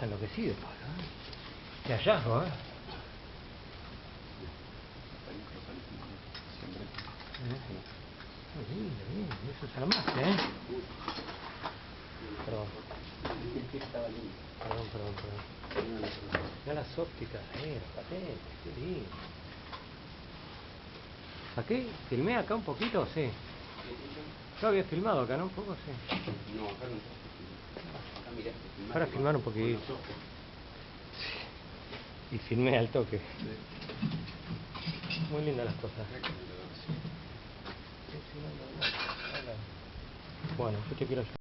Estás enloquecido, Pablo. Qué hallazgo, Muy lindo, bien. Eso es armaste, Perdón. Perdón. Mirá las ópticas, los patentes, qué lindo. ¿Saqué? ¿Filmé acá un poquito? Sí. Yo había filmado acá, ¿no? Un poco, sí. No, acá no estás filmando. Acá mirá, Para filmar un poquito. Sí. Y filmé al toque. Sí. Muy lindas las cosas. Bueno, yo te quiero ayudar.